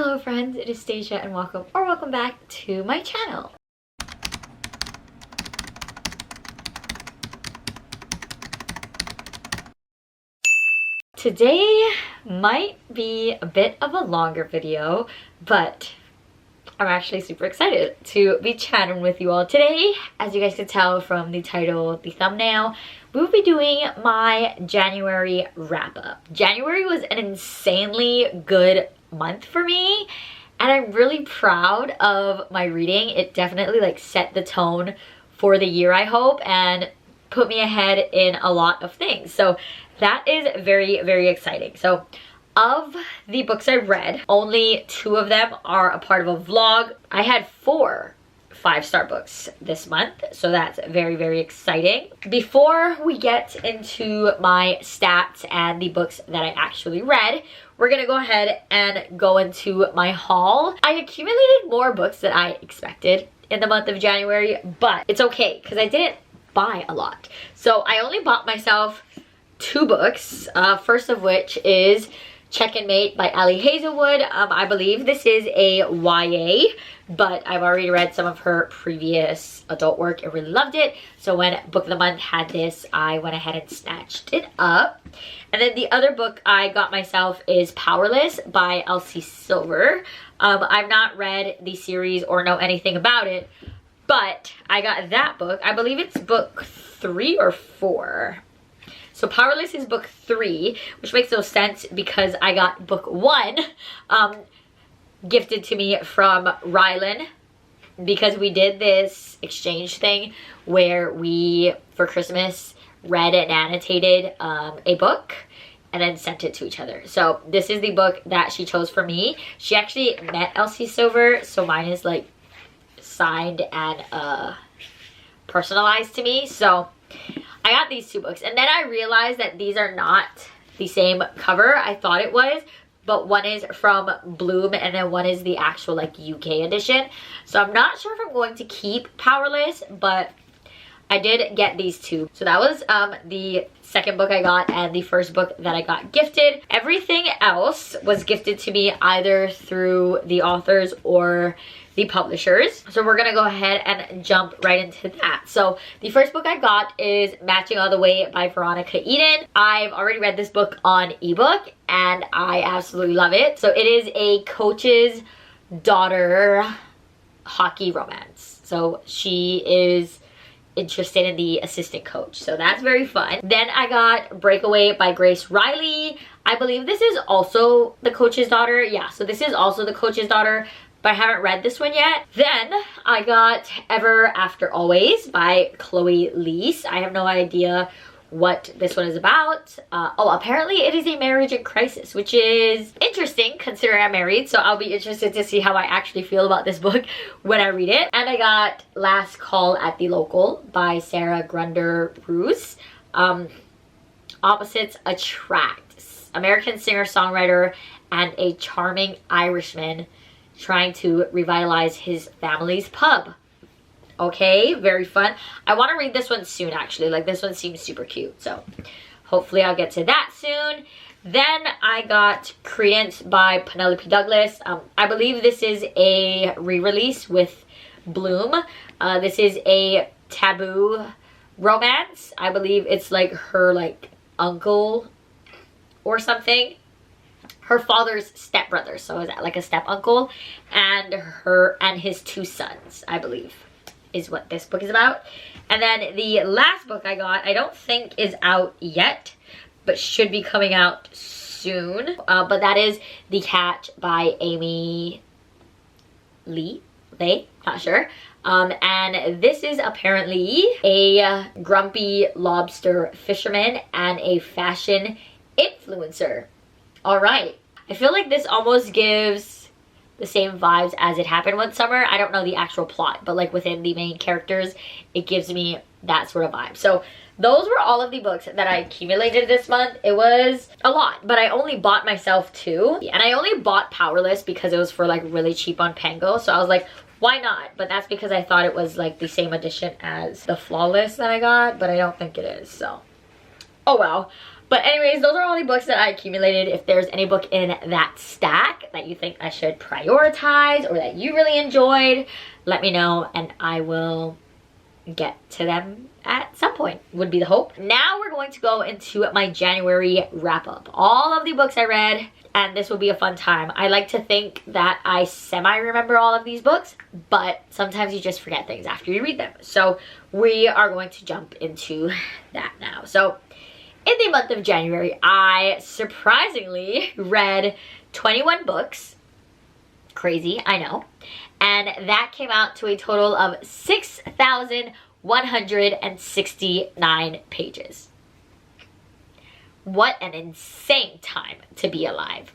Hello friends, it is Stacia and welcome back to my channel. Today might be a bit of a longer video, but I'm actually super excited to be chatting with you all today. As you guys can tell from the title, the thumbnail, we will be doing my January wrap-up. January was an insanely good month for me, and I'm really proud of my reading. It definitely like set the tone for the year, I hope, and put me ahead in a lot of things. So that is very, very exciting. So of the books I read, only 2 of them are a part of a vlog. I had 4 5-star books this month, so that's very, very exciting. Before we get into my stats and the books that I actually read, we're gonna go ahead and go into my haul. I accumulated more books than I expected in the month of January, but it's okay because I didn't buy a lot. So I only bought myself 2 books, first of which is Check and Mate by Ali Hazelwood. I believe this is a YA, but I've already read some of her previous adult work and really loved it. So when Book of the Month had this, I went ahead and snatched it up. And then the other book I got myself is Powerless by Elsie Silver. I've not read the series or know anything about it, but I got that book. I believe it's book 3 or 4. So Powerless is book 3, which makes no sense because I got book 1 gifted to me from Rylan, because we did this exchange thing where we, for Christmas, read and annotated a book and then sent it to each other. So this is the book that she chose for me. She actually met Elsie Silver, so mine is like signed and personalized to me. So I got these 2 books, and then I realized that these are not the same cover. I thought it was, but one is from Bloom and then one is the actual like UK edition. So I'm not sure if I'm going to keep Powerless, but I did get these 2. So that was the second book I got and the first book that I got gifted. Everything else was gifted to me either through the authors or the publishers. So we're gonna go ahead and jump right into that. So the first book I got is Matching All the Way by Veronica Eden. I've already read this book on ebook and I absolutely love it. So it is a coach's daughter hockey romance. So she is interested in the assistant coach, so that's very fun. Then I got Breakaway by Grace Riley. I believe this is also the coach's daughter. Yeah, so this is also the coach's daughter, but I haven't read this one yet. Then I got Ever After Always by Chloe Leese. I have no idea what this one is about. Oh, apparently it is a marriage in crisis, which is interesting considering I'm married, so I'll be interested to see how I actually feel about this book when I read it. And I got Last Call at the Local by Sarah Grunder Bruce. Opposites Attract. American singer-songwriter and a charming Irishman trying to revitalize his family's pub. Okay, very fun. I want to read this one soon, actually. Like, this one seems super cute, so hopefully I'll get to that soon. Then I got Credence by Penelope Douglas. I believe this is a re-release with Bloom. This is a taboo romance. I believe it's like her like uncle or something. Her father's stepbrother, so is that like a step uncle, and her and his 2 sons, I believe, is what this book is about. And then the last book I got, I don't think is out yet, but should be coming out soon. But that is The Catch by Amy Lee, not sure. And this is apparently a grumpy lobster fisherman and a fashion influencer. All right, I feel like this almost gives the same vibes as It Happened One Summer. I don't know the actual plot, but like within the main characters, it gives me that sort of vibe. So those were all of the books that I accumulated this month. It was a lot, but I only bought myself 2. And I only bought Powerless because it was for like really cheap on Pango. So I was like, why not? But that's because I thought it was like the same edition as the Flawless that I got, but I don't think it is, so oh well. But anyways, those are all the books that I accumulated. If there's any book in that stack that you think I should prioritize or that you really enjoyed, let me know and I will get to them at some point, would be the hope. Now we're going to go into my January wrap up. All of the books I read, and this will be a fun time. I like to think that I semi-remember all of these books, but sometimes you just forget things after you read them. So we are going to jump into that now. So in the month of January, I surprisingly read 21 books. Crazy, I know. And that came out to a total of 6,169 pages. What an insane time to be alive.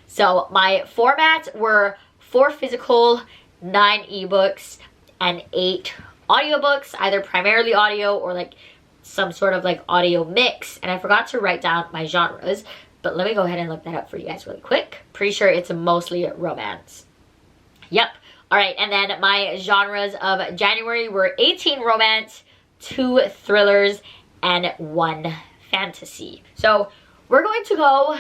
So my formats were 4 physical, 9 ebooks, and 8 audiobooks, either primarily audio or like some sort of like audio mix. And I forgot to write down my genres, but let me go ahead and look that up for you guys really quick. Pretty sure it's mostly romance. Yep. All right, and then my genres of January were 18 romance, 2 thrillers, and 1 fantasy. So we're going to go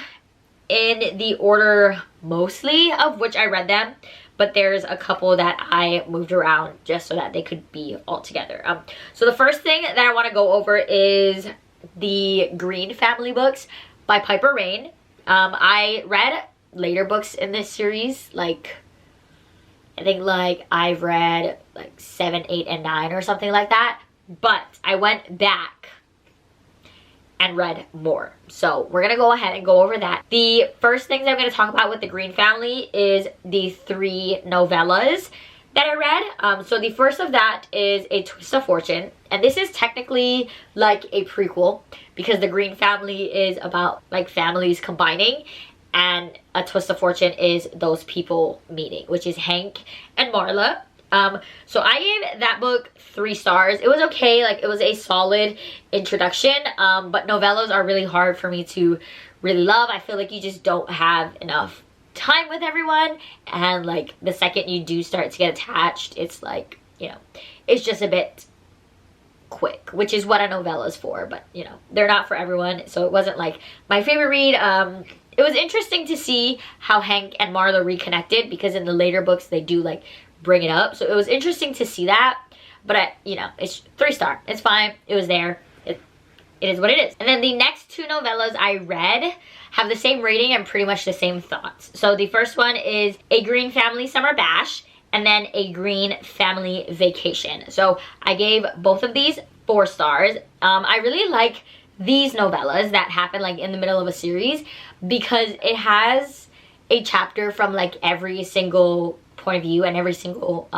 in the order mostly of which I read them, but there's a couple that I moved around just so that they could be all together. So the first thing that I want to go over is the Green family books by Piper Rain. I read later books in this series, like I think like I've read like 7, 8, and 9 or something like that, but I went back and read more. So we're gonna go ahead and go over that. The first things I'm gonna talk about with the Green family is the 3 novellas that I read. So the first of that is A Twist of Fortune, and this is technically like a prequel because the Green family is about like families combining, and A Twist of Fortune is those people meeting, which is Hank and Marla. So I gave that book 3 stars. It was okay, like it was a solid introduction, but novellas are really hard for me to really love. I feel like you just don't have enough time with everyone, and like the second you do start to get attached, it's like, you know, it's just a bit quick, which is what a novella is for, but you know, they're not for everyone. So it wasn't like my favorite read. It was interesting to see how Hank and Marla reconnected, because in the later books they do like bring it up, so it was interesting to see that. But you know, it's 3 star, it's fine, it was there, it is what it is. And then the next 2 novellas I read have the same rating and pretty much the same thoughts. So the first one is A Green Family Summer Bash, and then A Green Family Vacation. So I gave both of these 4 stars. I really like these novellas that happen like in the middle of a series, because it has a chapter from like every single point of view and every single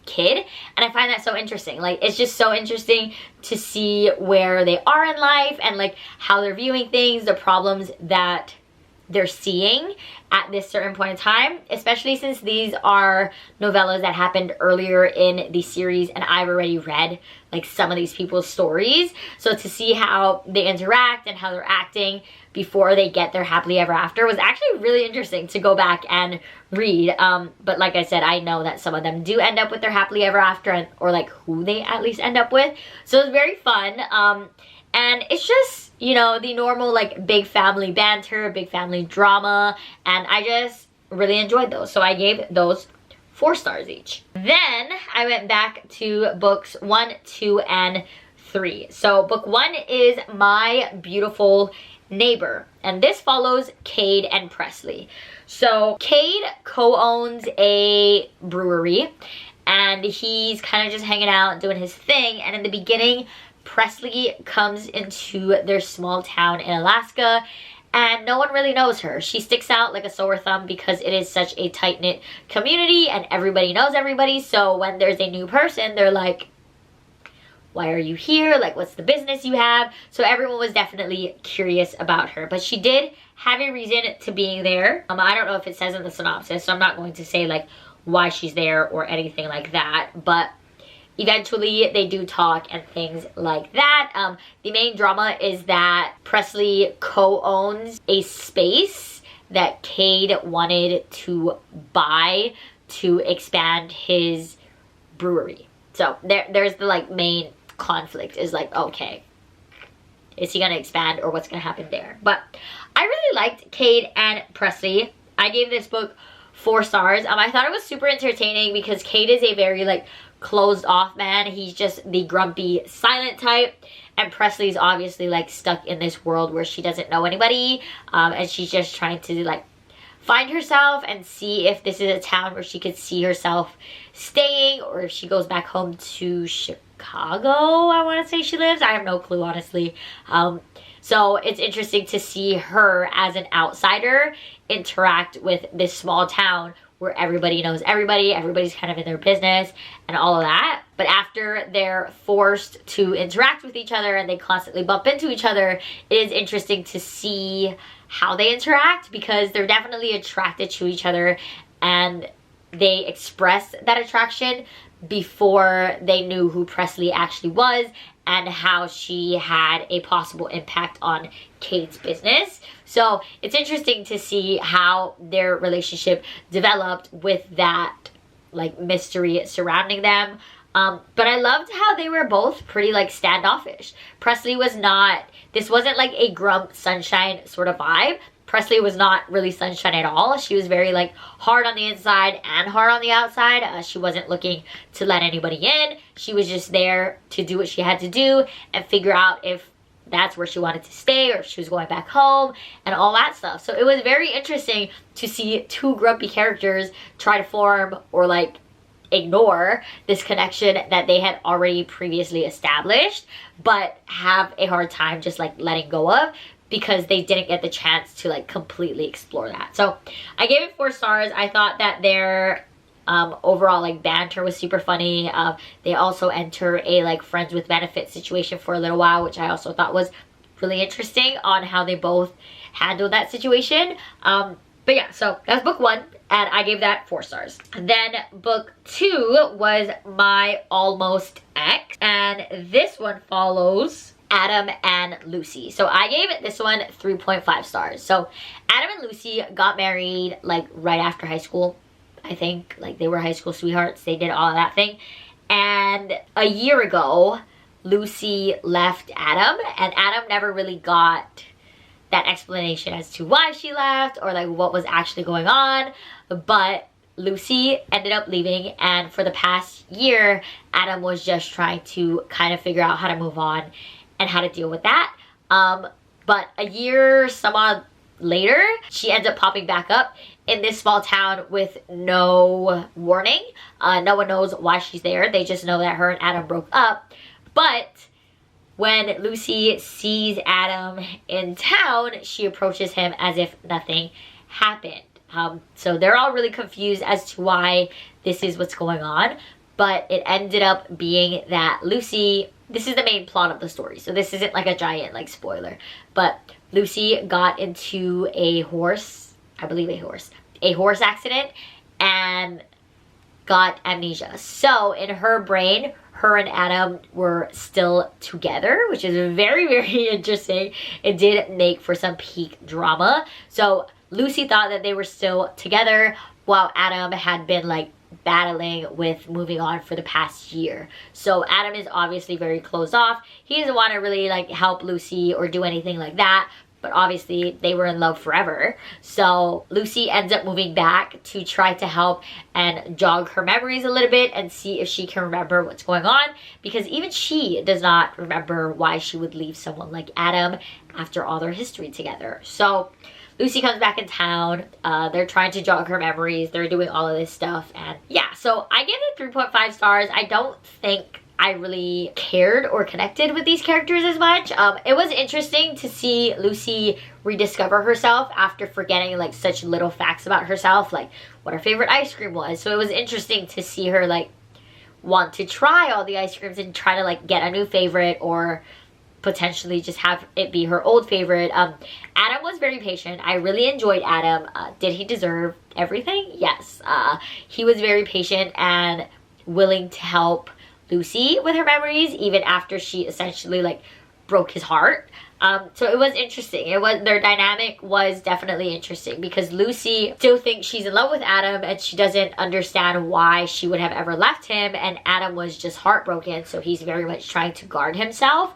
kid, and I find that so interesting. Like, it's just so interesting to see where they are in life and like how they're viewing things, the problems that they're seeing at this certain point in time, especially since these are novellas that happened earlier in the series and I've already read like some of these people's stories. So to see how they interact and how they're acting before they get their happily ever after was actually really interesting to go back and read. But like I said, I know that some of them do end up with their happily ever after, and, or like who they at least end up with. So it's very fun. And it's just, you know, the normal like big family banter, big family drama, and I just really enjoyed those. So I gave those 4 stars each. Then I went back to books 1, 2, and 3. So book 1 is My Beautiful Neighbor, and this follows Cade and Presley. So Cade co-owns a brewery, and he's kind of just hanging out doing his thing, and in the beginning Presley comes into their small town in Alaska, and no one really knows her. She sticks out like a sore thumb because it is such a tight-knit community and everybody knows everybody. So when there's a new person, they're like, why are you here? Like, what's the business you have? So everyone was definitely curious about her, but she did have a reason to being there. I don't know if it says in the synopsis, so I'm not going to say like why she's there or anything like that, but eventually they do talk and things like that. The main drama is that Presley co-owns a space that Cade wanted to buy to expand his brewery. So there's the like main conflict is like, okay, is he gonna expand or what's gonna happen there? But I really liked Cade and Presley. I gave this book 4 stars. I thought it was super entertaining because Cade is a very like closed off man. He's just the grumpy silent type, and Presley's obviously like stuck in this world where she doesn't know anybody, and she's just trying to like find herself and see if this is a town where she could see herself staying, or if she goes back home to Chicago, I want to say she lives. I have no clue, honestly. So it's interesting to see her as an outsider interact with this small town where everybody knows everybody, everybody's kind of in their business and all of that. But after they're forced to interact with each other and they constantly bump into each other, it is interesting to see how they interact, because they're definitely attracted to each other and they express that attraction before they knew who Presley actually was and how she had a possible impact on Cade's business. So it's interesting to see how their relationship developed with that like mystery surrounding them. But I loved how they were both pretty like standoffish. Presley was not, this wasn't like a grump sunshine sort of vibe. Presley was not really sunshine at all. She was very like hard on the inside and hard on the outside. She wasn't looking to let anybody in. She was just there to do what she had to do and figure out if that's where she wanted to stay or if she was going back home and all that stuff. So it was very interesting to see 2 grumpy characters try to form or like ignore this connection that they had already previously established, but have a hard time just like letting go of, because they didn't get the chance to like completely explore that. So I gave it 4 stars. I thought that their overall like banter was super funny. They also enter a like friends with benefits situation for a little while, which I also thought was really interesting on how they both handled that situation. But yeah, so that's book 1, and I gave that 4 stars. And then book 2 was My Almost Ex, and this one follows Adam and Lucy. So I gave this one 3.5 stars. So Adam and Lucy got married like right after high school, I think. Like they were high school sweethearts. They did all of that thing. And a year ago, Lucy left Adam, and Adam never really got that explanation as to why she left or like what was actually going on. But Lucy ended up leaving, and for the past year, Adam was just trying to kind of figure out how to move on and how to deal with that. But a year some odd later, she ends up popping back up in this small town with no warning. No one knows why she's there. They just know that her and Adam broke up. But when Lucy sees Adam in town, she approaches him as if nothing happened. So they're all really confused as to why this is what's going on. But it ended up being that Lucy, this is the main plot of the story, so this isn't like a giant like spoiler, but Lucy got into a horse accident and got amnesia. So in her brain, her and Adam were still together, which is very, very interesting. It did make for some peak drama. So Lucy thought that they were still together while Adam had been like battling with moving on for the past year. So Adam is obviously very closed off. He doesn't want to really like help Lucy or do anything like that, but obviously they were in love forever. So Lucy ends up moving back to try to help and jog her memories a little bit and see if she can remember what's going on, because even she does not remember why she would leave someone like Adam after all their history together. So Lucy comes back in town. They're trying to jog her memories. They're doing all of this stuff. And yeah, so I gave it 3.5 stars. I don't think I really cared or connected with these characters as much. It was interesting to see Lucy rediscover herself after forgetting like such little facts about herself, like what her favorite ice cream was. So it was interesting to see her like want to try all the ice creams and try to like get a new favorite, or potentially just have it be her old favorite. Adam was very patient. I really enjoyed Adam. Did he deserve everything? Yes. He was very patient and willing to help Lucy with her memories even after she essentially like broke his heart. So it was interesting. Their dynamic was definitely interesting, because Lucy still thinks she's in love with Adam and she doesn't understand why she would have ever left him, and Adam was just heartbroken, so he's very much trying to guard himself.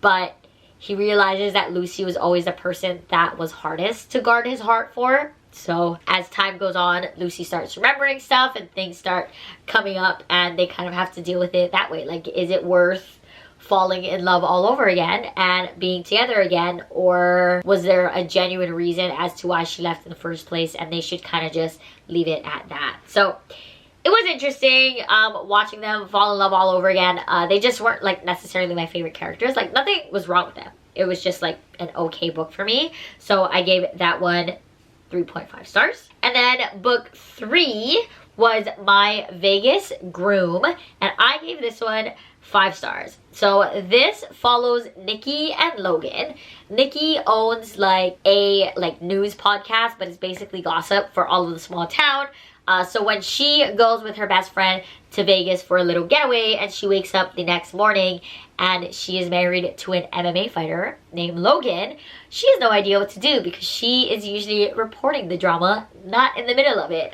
But he realizes that Lucy was always the person that was hardest to guard his heart for. So as time goes on, Lucy starts remembering stuff and things start coming up, and they kind of have to deal with it that way. Like, is it worth falling in love all over again and being together again, or was there a genuine reason as to why she left in the first place, and they should kind of just leave it at that. So it was interesting watching them fall in love all over again. They just weren't like necessarily my favorite characters. Like, nothing was wrong with them. It was just like an okay book for me. So I gave that one 3.5 stars. And then book 3 was My Vegas Groom, and I gave this one 5 stars. So this follows Nikki and Logan. Nikki owns like a news podcast, but it's basically gossip for all of the small town. So when she goes with her best friend to Vegas for a little getaway, and she wakes up the next morning and she is married to an MMA fighter named Logan, she has no idea what to do because she is usually reporting the drama, not in the middle of it.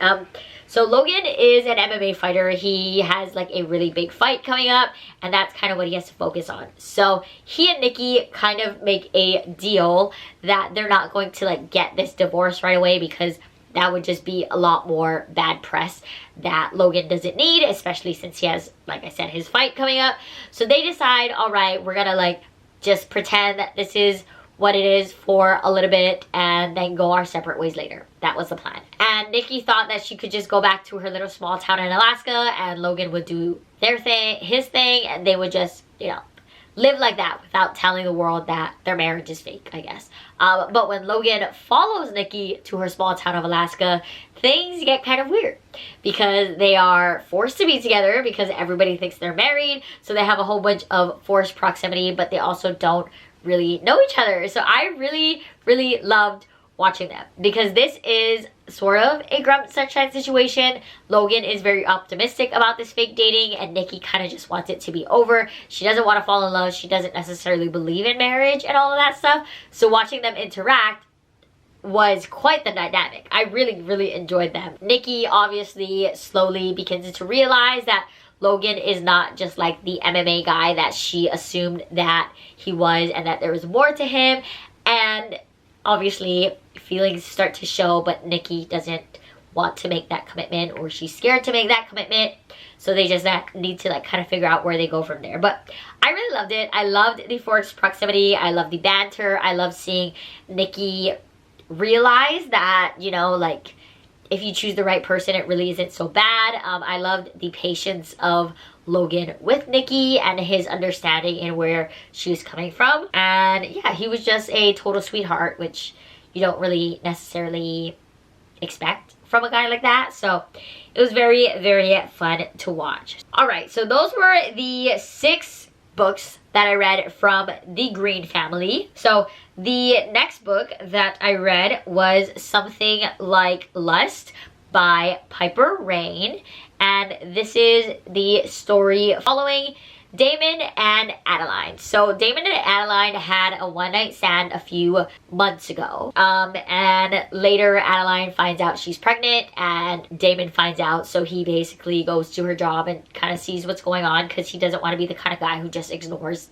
So Logan is an MMA fighter. He has like a really big fight coming up, and that's kind of what he has to focus on. So he and Nikki kind of make a deal that they're not going to like get this divorce right away, because that would just be a lot more bad press that Logan doesn't need, especially since he has, like I said, his fight coming up. So they decide, all right, we're gonna like just pretend that this is what it is for a little bit and then go our separate ways later. That was the plan. And Nikki thought that she could just go back to her little small town in Alaska, and Logan would do their thing, his thing, and they would just, you know, live like that without telling the world that their marriage is fake, I guess. But when Logan follows Nikki to her small town of Alaska, things get kind of weird because they are forced to be together because everybody thinks they're married. So they have a whole bunch of forced proximity, but they also don't really know each other. So I really, really loved watching them because this is sort of a Grumped Sunshine situation. Logan is very optimistic about this fake dating, and Nikki kind of just wants it to be over. She doesn't want to fall in love. She doesn't necessarily believe in marriage and all of that stuff. So watching them interact was quite the dynamic. I really, really enjoyed them. Nikki obviously slowly begins to realize that Logan is not just like the MMA guy that she assumed that he was, and that there was more to him. And obviously feelings start to show, but Nikki doesn't want to make that commitment, or she's scared to make that commitment. So they just need to like kind of figure out where they go from there. But I really loved it. I loved the forced proximity. I loved the banter. I love seeing Nikki realize that, you know, like, if you choose the right person, it really isn't so bad. I loved the patience of Logan with Nikki and his understanding and where she was coming from. And yeah, he was just a total sweetheart, which you don't really necessarily expect from a guy like that. So it was very, very fun to watch. All right, so those were the 6 books that I read from the Green family. So the next book that I read was Something Like Lust by Piper Rain, and this is the story following Damon and Adeline. So Damon and Adeline had a one-night stand a few months ago, and later Adeline finds out she's pregnant, and Damon finds out, so he basically goes to her job and kind of sees what's going on, because he doesn't want to be the kind of guy who just ignores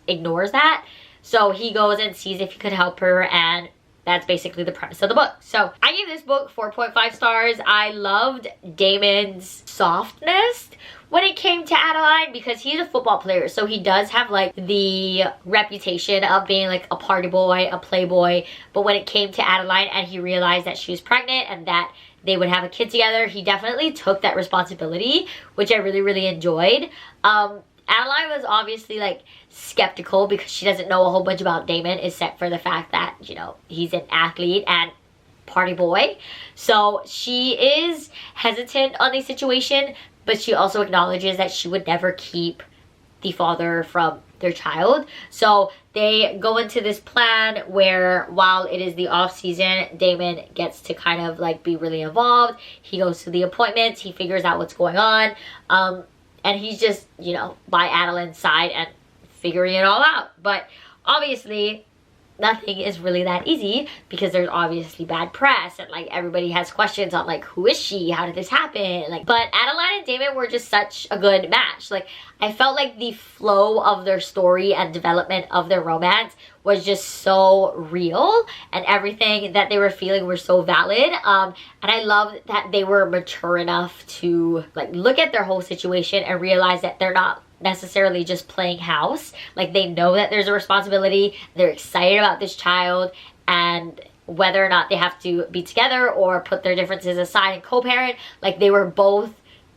that. So he goes and sees if he could help her, and that's basically the premise of the book. So I gave this book 4.5 stars. I loved Damon's softness when it came to Adeline, because he's a football player, so he does have like the reputation of being like a party boy, a playboy. But when it came to Adeline and he realized that she was pregnant and that they would have a kid together, he definitely took that responsibility, which I really, really enjoyed. Adeline was obviously like skeptical because she doesn't know a whole bunch about Damon, except for the fact that, you know, he's an athlete and party boy. So she is hesitant on the situation, but she also acknowledges that she would never keep the father from their child. So they go into this plan where, while it is the off season, Damon gets to kind of like be really involved. He goes to the appointments, he figures out what's going on, and he's just, you know, by Adeline's side and figuring it all out. But obviously nothing is really that easy because there's obviously bad press and like everybody has questions on like who is she, how did this happen, like, but Adeline and Damon were just such a good match. Like I felt like the flow of their story and development of their romance was just so real, and everything that they were feeling were so valid, and I love that they were mature enough to like look at their whole situation and realize that they're not necessarily just playing house. Like they know that there's a responsibility, they're excited about this child, and whether or not they have to be together or put their differences aside and co-parent, like they were both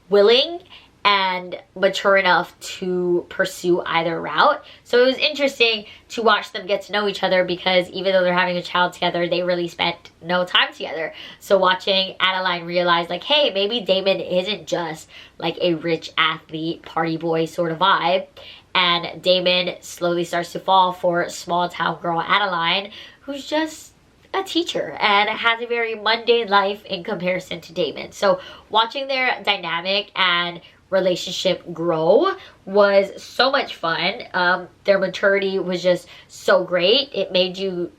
willing and mature enough to pursue either route. So it was interesting to watch them get to know each other, because even though they're having a child together, they really spent no time together. So watching Adeline realize like, hey, maybe Damon isn't just like a rich athlete party boy sort of vibe, and Damon slowly starts to fall for small town girl Adeline, who's just a teacher and has a very mundane life in comparison to Damon. So watching their dynamic and relationship grow was so much fun. Their maturity was just so great. It made you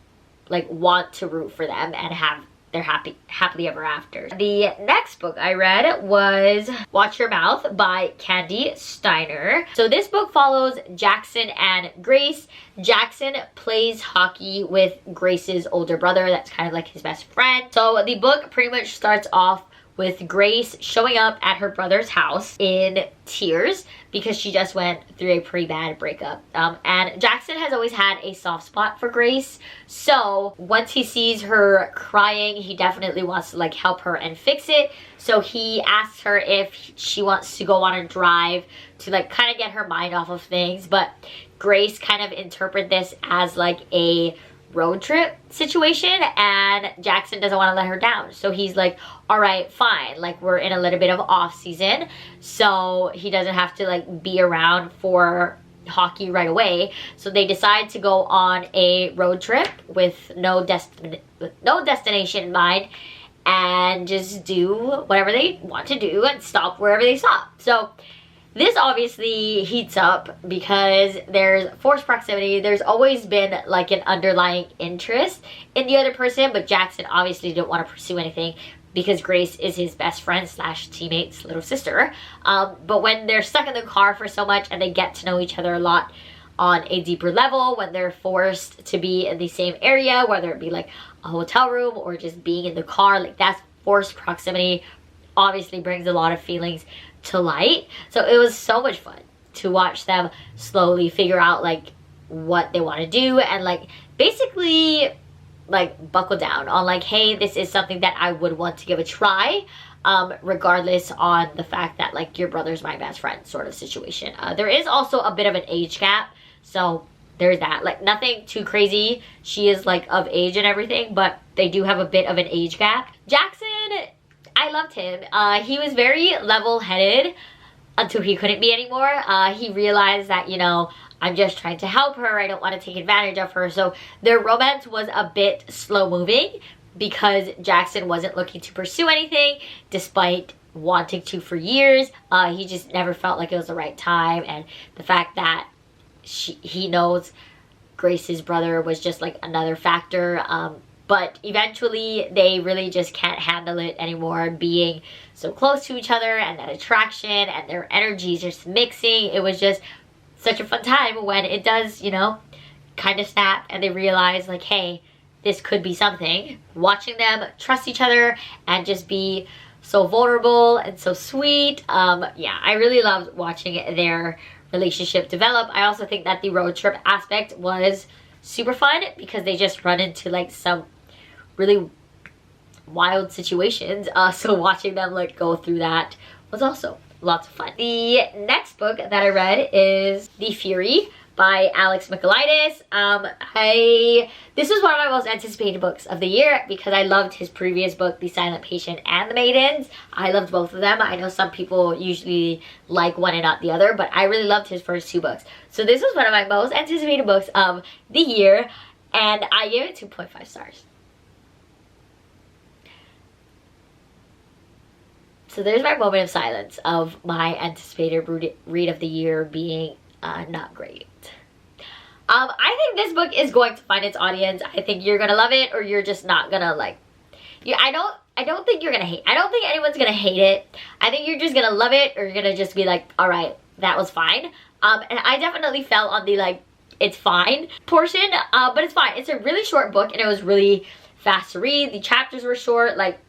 like want to root for them and have their happily ever after. The next book I read was Watch Your Mouth by Candy Steiner. So this book follows Jackson and Grace. Jackson plays hockey with Grace's older brother. That's kind of like his best friend. So the book pretty much starts off with Grace showing up at her brother's house in tears because she just went through a pretty bad breakup. And Jackson has always had a soft spot for Grace. So once he sees her crying, he definitely wants to like help her and fix it. So he asks her if she wants to go on a drive to like kind of get her mind off of things. But Grace kind of interprets this as like a road trip situation, and Jackson doesn't want to let her down. So he's like, all right, fine, like we're in a little bit of off season, so he doesn't have to like be around for hockey right away. So they decide to go on a road trip with no destination in mind, and just do whatever they want to do and stop wherever they stop. So this obviously heats up because there's forced proximity. There's always been like an underlying interest in the other person, but Jackson obviously didn't want to pursue anything because Grace is his best friend slash teammate's little sister. But when they're stuck in the car for so much and they get to know each other a lot on a deeper level, when they're forced to be in the same area, whether it be like a hotel room or just being in the car, like that's forced proximity, obviously brings a lot of feelings to light. So it was so much fun to watch them slowly figure out like what they want to do, and like basically like buckle down on like, hey, this is something that I would want to give a try, regardless on the fact that like your brother's my best friend sort of situation. There is also a bit of an age gap, so there's that. Like nothing too crazy. She is like of age and everything, but they do have a bit of an age gap. Jackson, I loved him. He was very level-headed until he couldn't be anymore. He realized that, you know, I'm just trying to help her. I don't want to take advantage of her. So their romance was a bit slow-moving because Jackson wasn't looking to pursue anything despite wanting to for years. He just never felt like it was the right time. And the fact that he knows Grace's brother was just like another factor. But eventually they really just can't handle it anymore, being so close to each other and that attraction and their energies just mixing. It was just such a fun time when it does, you know, kind of snap and they realize like, hey, this could be something. Watching them trust each other and just be so vulnerable and so sweet. Yeah, I really loved watching their relationship develop. I also think that the road trip aspect was super fun because they just run into like some really wild situations, so watching them like go through that was also lots of fun. The next book that I read is The Fury by Alex Michaelides. This was one of my most anticipated books of the year because I loved his previous book, The Silent Patient and The Maidens. I loved both of them. I know some people usually like one and not the other, but I really loved his first two books. So this was one of my most anticipated books of the year, and I gave it 2.5 stars. So there's my moment of silence of my anticipated read of the year being not great. I think this book is going to find its audience. I think you're gonna love it, or you're just not gonna like. Yeah, I don't think you're gonna hate. I don't think anyone's gonna hate it. I think you're just gonna love it, or you're gonna just be like, all right, that was fine. And I definitely fell on the like, it's fine portion, but it's fine. It's a really short book, and it was really fast to read. The chapters were short. Like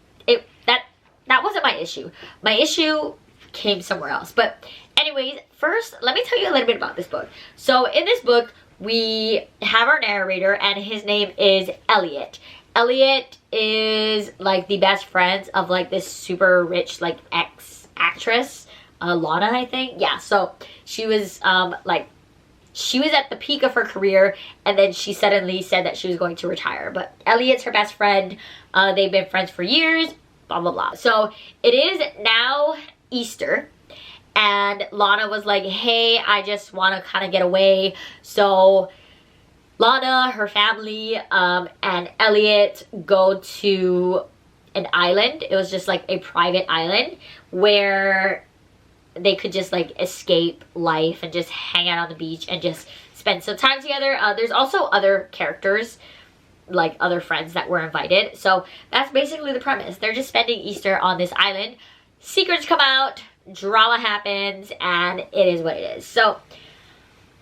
that wasn't my issue. My issue came somewhere else. But anyways, first, let me tell you a little bit about this book. So in this book, we have our narrator, and his name is Elliot. Elliot is like the best friends of like this super rich like ex-actress, Lana, I think. Yeah, so she was she was at the peak of her career, and then she suddenly said that she was going to retire. But Elliot's her best friend. They've been friends for years, blah, blah, blah. So it is now Easter, and Lana was like, hey, I just want to kind of get away. So Lana, her family, and Elliot go to an island. It was just like a private island where they could just like escape life and just hang out on the beach and just spend some time together. There's also other characters, like other friends that were invited. So that's basically the premise. They're just spending Easter on this island. Secrets come out, drama happens, and it is what it is. So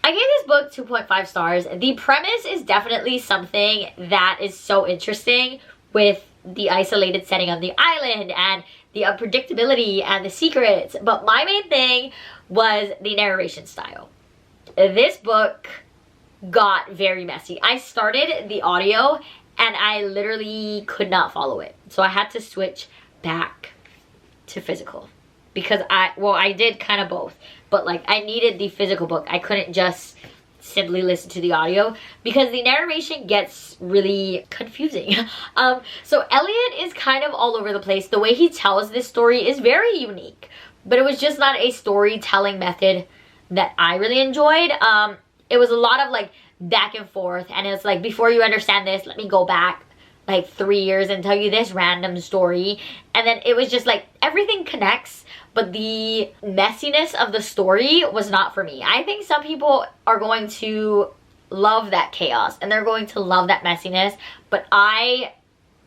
I gave this book 2.5 stars. The premise is definitely something that is so interesting, with the isolated setting on the island and the unpredictability and the secrets. But my main thing was the narration style. This book got very messy. I started the audio and I literally could not follow it. So I had to switch back to physical, because I did kind of both, but like I needed the physical book. I couldn't just simply listen to the audio because the narration gets really confusing. So Elliot is kind of all over the place. The way he tells this story is very unique, but it was just not a storytelling method that I really enjoyed. It was a lot of like back and forth, and it's like, before you understand this, let me go back like 3 years and tell you this random story. And then it was just like everything connects, but the messiness of the story was not for me. I think some people are going to love that chaos and they're going to love that messiness, but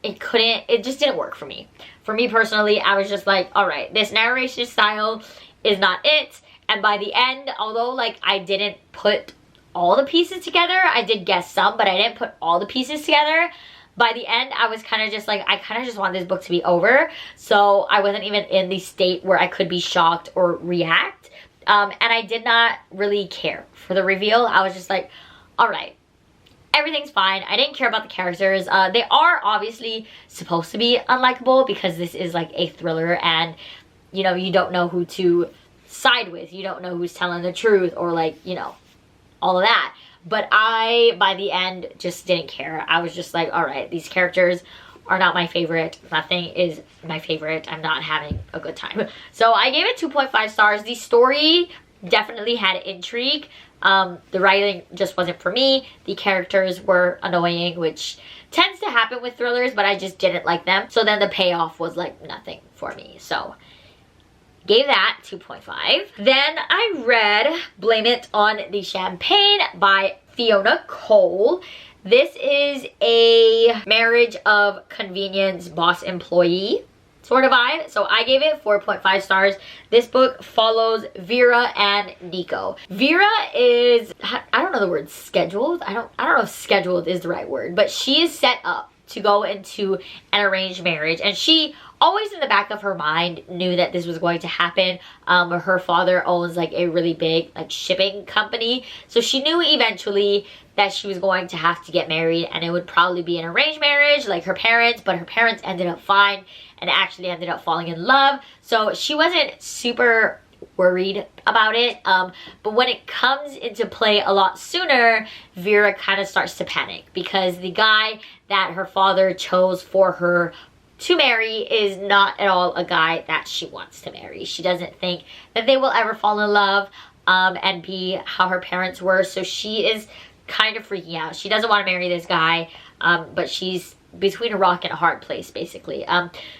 it just didn't work for me. For me personally, I was just like, all right, this narration style is not it. And by the end, although like I didn't put all the pieces together, I did guess some, but I didn't put all the pieces together. By the end, I was kind of just like, I kind of just want this book to be over. So I wasn't even in the state where I could be shocked or react. And I did not really care for the reveal. I was just like, all right, everything's fine. I didn't care about the characters. They are obviously supposed to be unlikable because this is like a thriller, and you know, you don't know who to side with. You don't know who's telling the truth, or like, you know, all of that. But I, by the end, just didn't care. I was just like, all right, these characters are not my favorite. Nothing is my favorite. I'm not having a good time. So I gave it 2.5 stars. The story definitely had intrigue. The writing just wasn't for me. The characters were annoying, which tends to happen with thrillers, but I just didn't like them. So then the payoff was like nothing for me. So gave that 2.5. Then I read Blame It on the Champagne by Fiona Cole. This is a marriage of convenience boss employee sort of vibe. So I gave it 4.5 stars. This book follows Vera and Nico. Vera is, I don't know the word scheduled. I don't know if scheduled is the right word, but she is set up to go into an arranged marriage, and she always in the back of her mind knew that this was going to happen. Her father owns like a really big like shipping company, so she knew eventually that she was going to have to get married, and it would probably be an arranged marriage like her parents, but her parents ended up fine and actually ended up falling in love, so she wasn't super worried about it. But when it comes into play a lot sooner, Vera kind of starts to panic because the guy that her father chose for her to marry is not at all a guy that she wants to marry. She doesn't think that they will ever fall in love and be how her parents were, so she is kind of freaking out. She doesn't want to marry this guy, but she's between a rock and a hard place basically.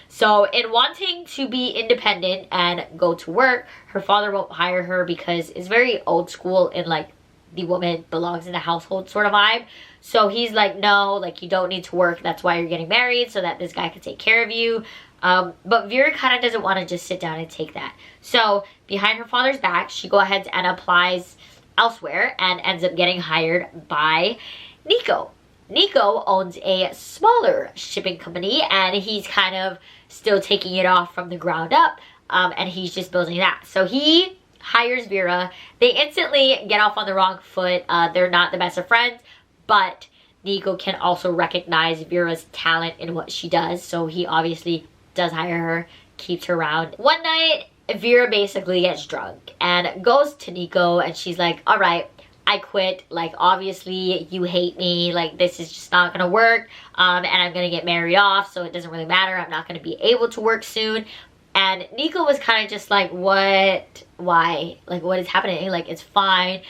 So in wanting to be independent and go to work, her father won't hire her because it's very old school in like the woman belongs in the household sort of vibe. So he's like, no, like you don't need to work. That's why you're getting married, so that this guy can take care of you. But Vera kind of doesn't want to just sit down and take that. So behind her father's back, she goes ahead and applies elsewhere and ends up getting hired by Nico. Nico owns a smaller shipping company, and he's kind of still taking it off from the ground up, and he's just building that. So he hires Vera. They instantly get off on the wrong foot. They're not the best of friends, but Nico can also recognize Vera's talent in what she does, so he obviously does hire her, keeps her around. One night, Vera basically gets drunk and goes to Nico, and she's like, all right, I quit. Like, obviously, you hate me. Like, this is just not gonna work, and I'm gonna get married off, so it doesn't really matter. I'm not gonna be able to work soon. And Nico was kind of just like, what? Why? Like, what is happening? Like, it's fine.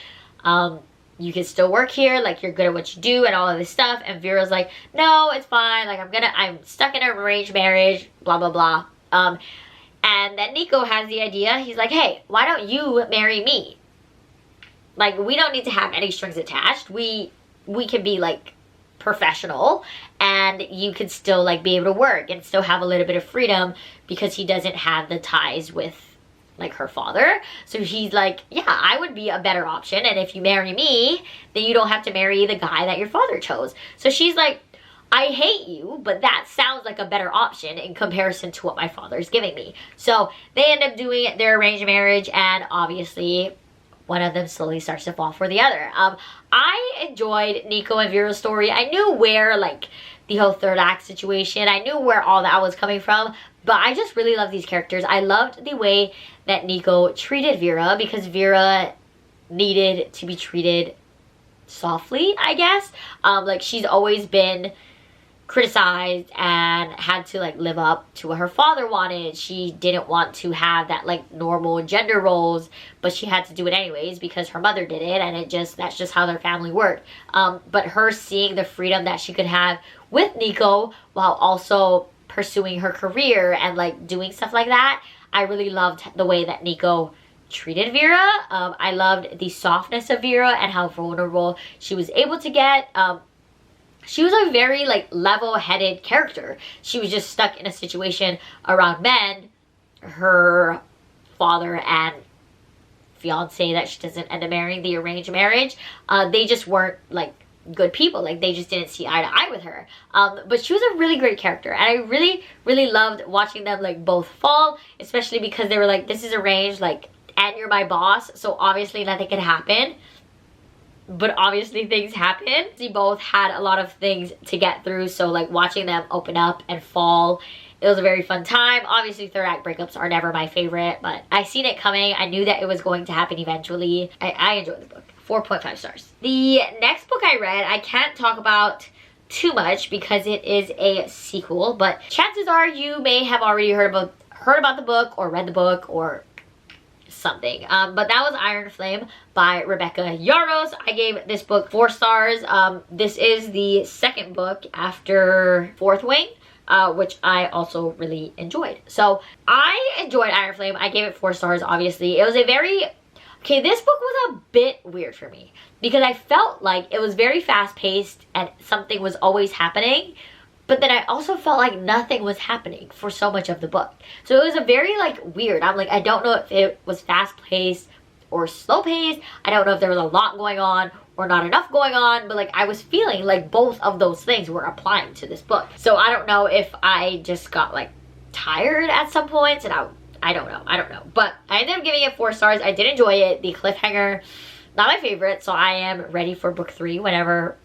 You can still work here. Like, you're good at what you do and all of this stuff. And Vera's like, no, it's fine. Like, I'm stuck in an arranged marriage, blah, blah, blah. And then Nico has the idea. He's like, hey, why don't you marry me? Like, we don't need to have any strings attached. We can be, like, professional, and you could still, like, be able to work and still have a little bit of freedom, because he doesn't have the ties with, like, her father. So he's like, yeah, I would be a better option, and if you marry me, then you don't have to marry the guy that your father chose. So she's like, I hate you, but that sounds like a better option in comparison to what my father's giving me. So they end up doing their arranged marriage, and obviously one of them slowly starts to fall for the other. I enjoyed Nico and Vera's story. I knew where, like, the whole third act situation, I knew where all that was coming from, but I just really love these characters. I loved the way that Nico treated Vera, because Vera needed to be treated softly, I guess. Like, she's always been criticized and had to, like, live up to what her father wanted. She didn't want to have that, like, normal gender roles, but she had to do it anyways because her mother did it, and that's just how their family worked. But her seeing the freedom that she could have with Nico while also pursuing her career and, like, doing stuff like that, I really loved the way that Nico treated Vera. I loved the softness of Vera and how vulnerable she was able to get. She was a very, like, level-headed character. She was just stuck in a situation around men. Her father and fiance that she doesn't end up marrying, the arranged marriage, they just weren't, like, good people. Like, they just didn't see eye to eye with her. But she was a really great character, and I really, really loved watching them, like, both fall, especially because they were like, this is arranged, like, and you're my boss, so obviously nothing can happen. But obviously things happen. They both had a lot of things to get through, so, like, watching them open up and fall, it was a very fun time. Obviously third act breakups are never my favorite, but I seen it coming. I knew that it was going to happen eventually. I enjoyed the book. 4.5 stars. The next book I read, I can't talk about too much because it is a sequel, but chances are you may have already heard about the book or read the book or something. But that was Iron Flame by Rebecca Yarros. I gave this book 4 stars. This is the second book after Fourth Wing, which I also really enjoyed. So I enjoyed Iron Flame. I gave it 4 stars, obviously. It was a very... Okay, this book was a bit weird for me because I felt like it was very fast-paced and something was always happening, but then I also felt like nothing was happening for so much of the book. So it was a very, like, weird. I'm like, I don't know if it was fast-paced or slow-paced. I don't know if there was a lot going on or not enough going on, but, like, I was feeling like both of those things were applying to this book. So I don't know if I just got, like, tired at some points, and I don't know. But I ended up giving it 4 stars. I did enjoy it. The cliffhanger, not my favorite, so I am ready for book 3 whenever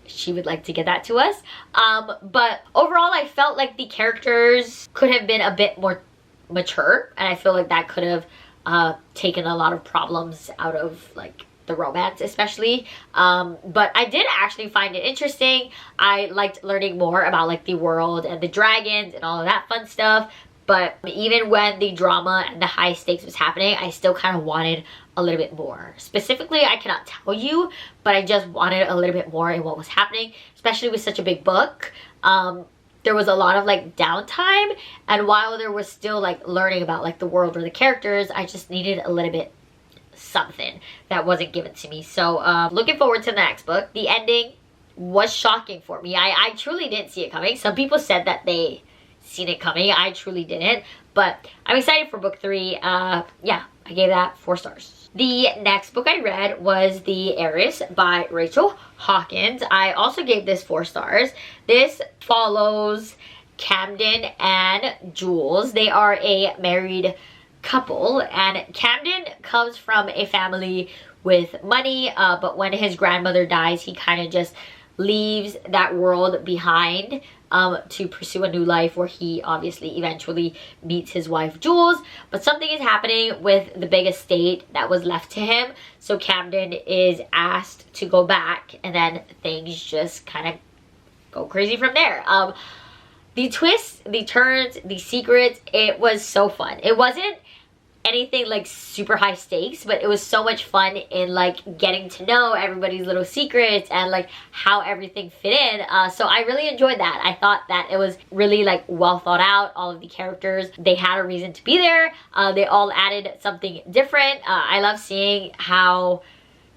she would like to get that to us. But overall, I felt like the characters could have been a bit more mature, and I feel like that could have taken a lot of problems out of, like, the romance especially. But I did actually find it interesting. I liked learning more about, like, the world and the dragons and all of that fun stuff. But even when the drama and the high stakes was happening, I still kind of wanted a little bit more. Specifically, I cannot tell you, but I just wanted a little bit more in what was happening, especially with such a big book. There was a lot of, like, downtime, and while there was still, like, learning about, like, the world or the characters, I just needed a little bit something that wasn't given to me. So looking forward to the next book. The ending was shocking for me. I truly didn't see it coming. Some people said that they seen it coming. I truly didn't, but I'm excited for book 3. Yeah, I gave that 4 stars. The next book I read was The Ayres by Rachel Hawkins. I also gave this 4 stars. This follows Camden and Jules. They are a married couple, and Camden comes from a family with money, but when his grandmother dies, he kind of just leaves that world behind to pursue a new life, where he obviously eventually meets his wife Jules. But something is happening with the big estate that was left to him, so Camden is asked to go back, and then things just kind of go crazy from there. The twists, the turns, the secrets, it was so fun. It wasn't anything like super high stakes, but it was so much fun in like getting to know everybody's little secrets and like how everything fit in. So I really enjoyed that. I thought that it was really like well thought out. All of the characters, they had a reason to be there. They all added something different. I love seeing how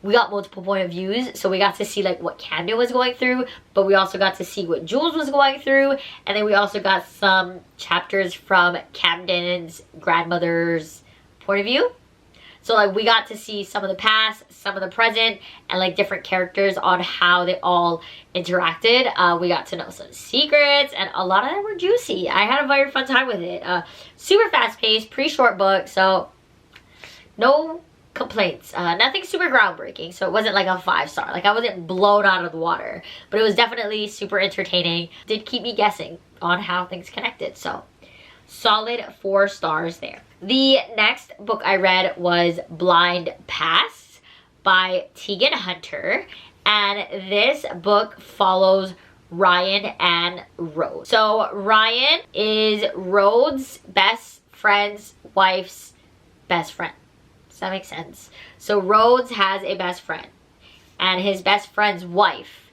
we got multiple point of views. So we got to see like what Camden was going through, but we also got to see what Jules was going through. And then we also got some chapters from Camden's grandmother's point of view. So like we got to see some of the past, some of the present, and like different characters on how they all interacted. We got to know some secrets, and a lot of them were juicy. I had a very fun time with it. Super fast paced, pretty short book, so no complaints. Nothing super groundbreaking, so it wasn't like a 5-star. Like I wasn't blown out of the water, but it was definitely super entertaining. Did keep me guessing on how things connected, so solid 4 stars there. The next book I read was Blind Pass by Tegan Hunter, and this book follows Ryan and Rose. So Ryan is Rhodes' best friend's wife's best friend. Does that make sense? So Rhodes has a best friend, and his best friend's wife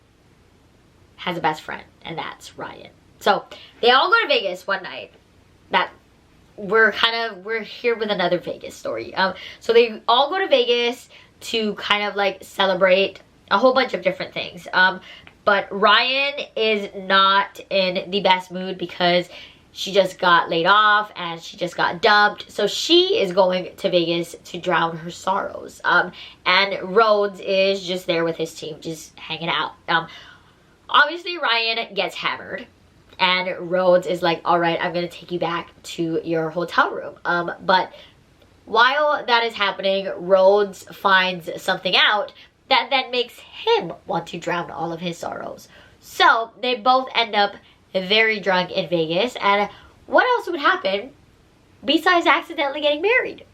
has a best friend, and that's Ryan. So they all go to Vegas one night. That we're here with another Vegas story. So they all go to Vegas to kind of like celebrate a whole bunch of different things. But Ryan is not in the best mood because she just got laid off and she just got dumped. So she is going to Vegas to drown her sorrows. And Rhodes is just there with his team, just hanging out. Obviously Ryan gets hammered, and Rhodes is like, all right, I'm gonna take you back to your hotel room. But while that is happening, Rhodes finds something out that then makes him want to drown all of his sorrows. So they both end up very drunk in Vegas, and what else would happen besides accidentally getting married?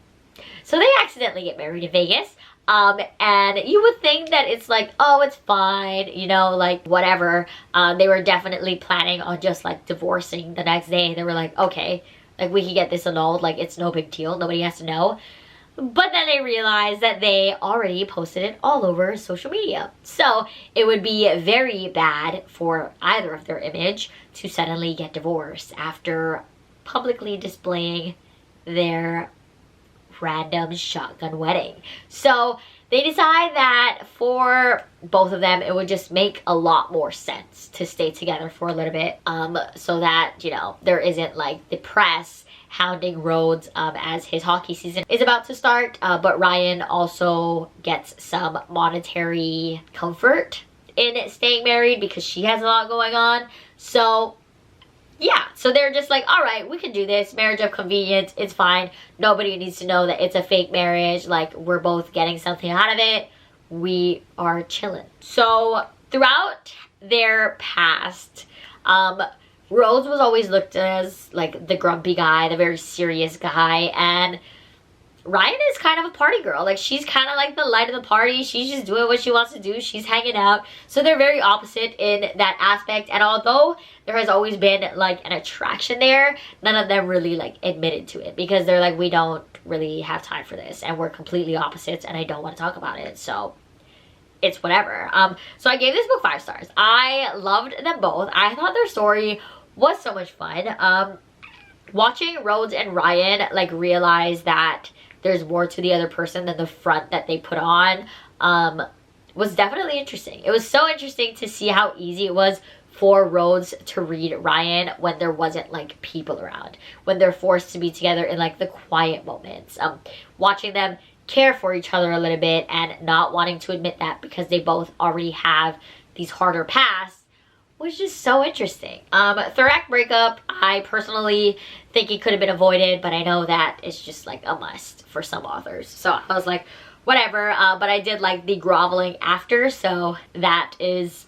So they accidentally get married in Vegas. And you would think that it's like, oh, it's fine, you know, like whatever. They were definitely planning on just like divorcing the next day. They were like, okay, like we can get this annulled, like it's no big deal, nobody has to know. But then they realized that they already posted it all over social media. So it would be very bad for either of their image to suddenly get divorced after publicly displaying their random shotgun wedding. So they decide that for both of them, it would just make a lot more sense to stay together for a little bit, so that, you know, there isn't like the press hounding Rhodes as his hockey season is about to start. But Ryan also gets some monetary comfort in staying married because she has a lot going on. So yeah, so they're just like, all right, we can do this. Marriage of convenience, it's fine. Nobody needs to know that it's a fake marriage. Like, we're both getting something out of it. We are chilling. So throughout their past, Rhodes was always looked as like the grumpy guy, the very serious guy, and Ryan is kind of a party girl. Like, she's kind of like the light of the party. She's just doing what she wants to do. She's hanging out. So they're very opposite in that aspect. And although there has always been like an attraction there, none of them really like admitted to it because they're like, we don't really have time for this and we're completely opposites and I don't want to talk about it. So it's whatever. So I gave this book 5 stars. I loved them both. I thought their story was so much fun. Watching Rhodes and Ryan like realize that there's more to the other person than the front that they put on, was definitely interesting. It was so interesting to see how easy it was for Rhodes to read Ryan when there wasn't like people around, when they're forced to be together in like the quiet moments, watching them care for each other a little bit and not wanting to admit that because they both already have these harder pasts was just so interesting. Third act breakup, I personally think it could have been avoided, but I know that it's just like a must for some authors. So I was like, whatever, but I did like the groveling after, so that is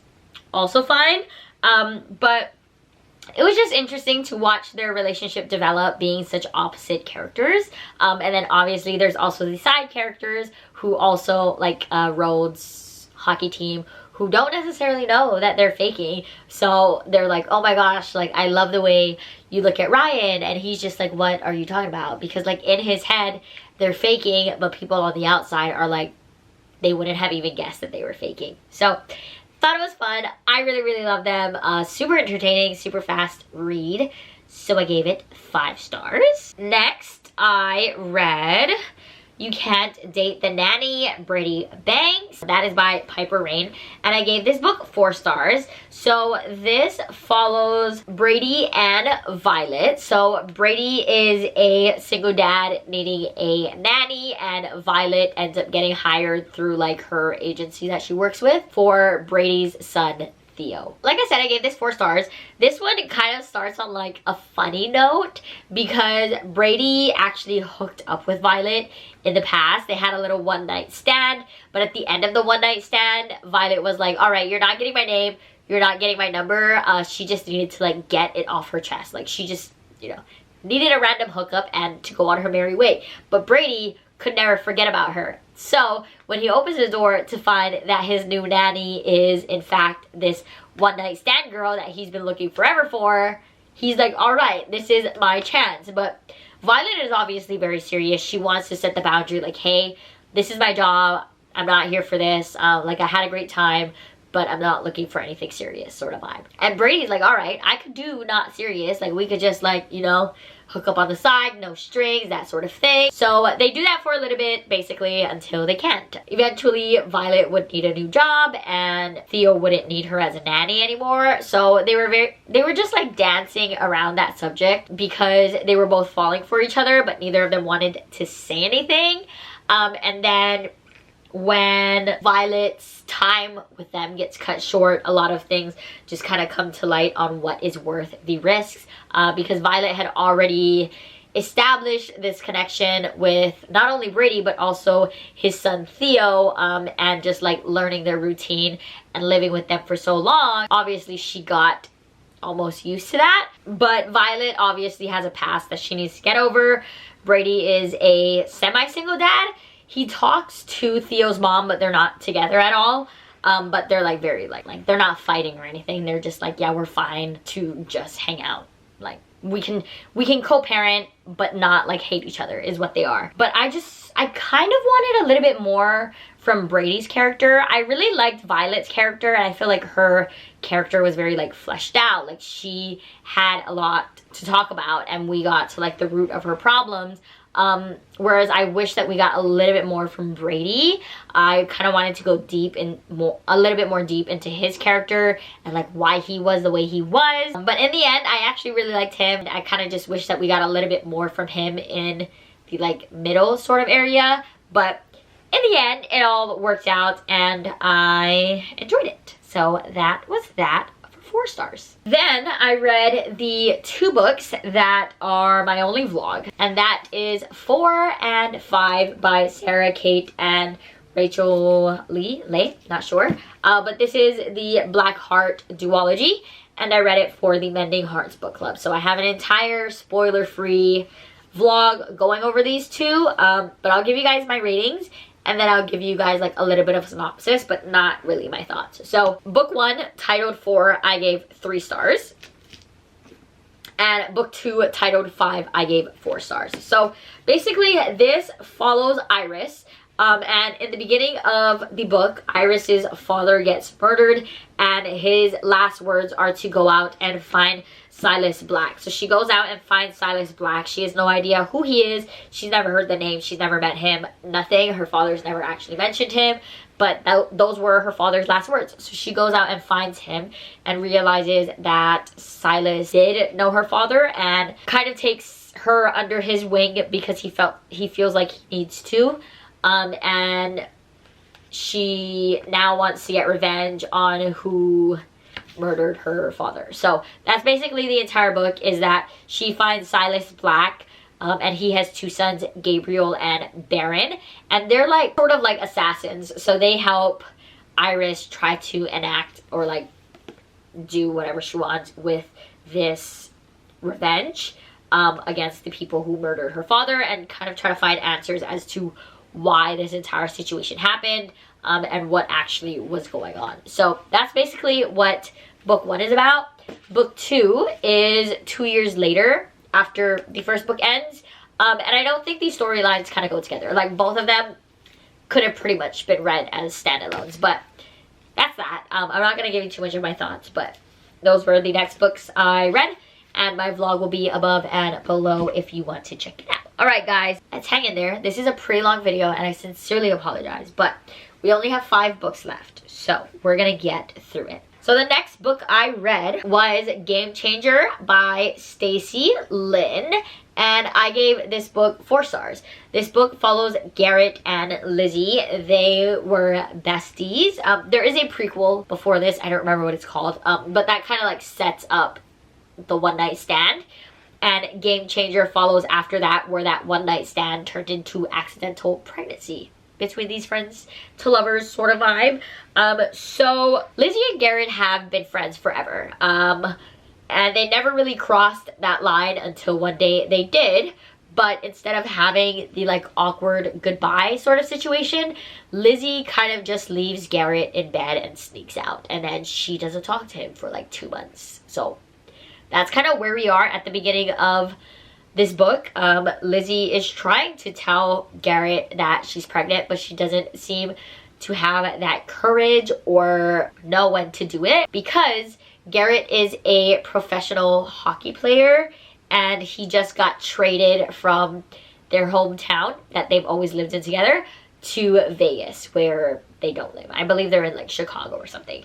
also fine. But it was just interesting to watch their relationship develop, being such opposite characters. And then obviously there's also the side characters who also, like Rhodes' hockey team, who don't necessarily know that they're faking. So they're like, oh my gosh, like I love the way you look at Ryan. And he's just like, what are you talking about? Because like in his head, they're faking, but people on the outside are like, they wouldn't have even guessed that they were faking. So thought it was fun. I really, really love them. Super entertaining, super fast read. So I gave it 5 stars. Next, I read You Can't Date the Nanny, Brady Banks. That is by Piper Rain. And I gave this book 4 stars. So this follows Brady and Violet. So Brady is a single dad needing a nanny, and Violet ends up getting hired through like her agency that she works with for Brady's son, Theo. Like I said, I gave this 4 stars. This one kind of starts on like a funny note because Brady actually hooked up with Violet in the past. They had a little one-night stand, but at the end of the one-night stand, Violet was like, all right, you're not getting my name, you're not getting my number. She just needed to like get it off her chest. Like she just, you know, needed a random hookup and to go on her merry way. But Brady could never forget about her. So when he opens the door to find that his new nanny is in fact this one-night stand girl that he's been looking forever for, he's like, all right, this is my chance. But Violet is obviously very serious. She wants to set the boundary like, hey, this is my job. I'm not here for this. Like I had a great time, but I'm not looking for anything serious sort of vibe. And Brady's like, all right, I could do not serious. Like we could just like, you know, hook up on the side, no strings, that sort of thing. So they do that for a little bit, basically, until they can't. Eventually, Violet would need a new job, and Theo wouldn't need her as a nanny anymore. So they were just like dancing around that subject because they were both falling for each other, but neither of them wanted to say anything. And then when Violet's time with them gets cut short, a lot of things just kind of come to light on what is worth the risks, because Violet had already established this connection with not only Brady but also his son Theo, and just like learning their routine and living with them for so long. Obviously she got almost used to that, but Violet obviously has a past that she needs to get over. Brady is a semi-single dad. He talks to Theo's mom, but they're not together at all. But they're like very like they're not fighting or anything. They're just like, yeah, we're fine to just hang out. Like we can co-parent but not like hate each other is what they are. But I kind of wanted a little bit more from Brady's character. I really liked Violet's character, and I feel like her character was very like fleshed out. Like she had a lot to talk about, and we got to like the root of her problems. Whereas I wish that we got a little bit more from Brady. I kind of wanted to go deep in a little bit more deep into his character and like why he was the way he was. But in the end, I actually really liked him. I kind of just wish that we got a little bit more from him in the like middle sort of area. But in the end, it all worked out and I enjoyed it. So that was that. 4 stars. Then I read the 2 books that are my only vlog, and that is 4 and 5 by Sarah, Kate, and Rachel Leigh, not sure. But this is the Black Heart duology, and I read it for the Mending Hearts book club. So I have an entire spoiler-free vlog going over these 2, but I'll give you guys my ratings. And then I'll give you guys like a little bit of a synopsis, but not really my thoughts. So book 1, titled 4, I gave 3 stars. And book 2, titled 5, I gave 4 stars. So basically this follows Ayres. And in the beginning of the book, Ayres's father gets murdered, and his last words are to go out and find Silas Black. So she goes out and finds Silas Black. She has no idea who he is. She's never heard the name. She's never met him. Nothing. Her father's never actually mentioned him. But those were her father's last words. So she goes out and finds him and realizes that Silas did know her father and kind of takes her under his wing because he feels like he needs to. And she now wants to get revenge on who murdered her father. So that's basically the entire book, is that she finds Silas Black, and he has two sons, Gabriel and Baron, and they're like sort of like assassins. So they help Ayres try to enact or like do whatever she wants with this revenge against the people who murdered her father, and kind of try to find answers as to why this entire situation happened and what actually was going on. So that's basically what book 1 is about. Book 2 is 2 years later after the first book ends, and I don't think these storylines kind of go together. Like, both of them could have pretty much been read as standalones, but that's that. I'm not going to give you too much of my thoughts, but those were the next books I read, and my vlog will be above and below if you want to check it out. Alright guys, let's hang in there. This is a pretty long video and I sincerely apologize, but we only have 5 books left, so we're gonna get through it. So the next book I read was Game Changer by Stacy Lynn, and I gave this book 4 stars. This book follows Garrett and Lizzie. They were besties. There is a prequel before this, I don't remember what it's called, but that kind of like sets up the one night stand. And Game Changer follows after that, where that one night stand turned into accidental pregnancy between these friends to lovers sort of vibe. So Lizzie and Garrett have been friends forever. And they never really crossed that line until one day they did. But instead of having the like awkward goodbye sort of situation, Lizzie kind of just leaves Garrett in bed and sneaks out. And then she doesn't talk to him for like 2 months. So that's kind of where we are at the beginning of this book. Lizzie is trying to tell Garrett that she's pregnant, but she doesn't seem to have that courage or know when to do it, because Garrett is a professional hockey player and he just got traded from their hometown that they've always lived in together to Vegas, where they don't live. I believe they're in like Chicago or something.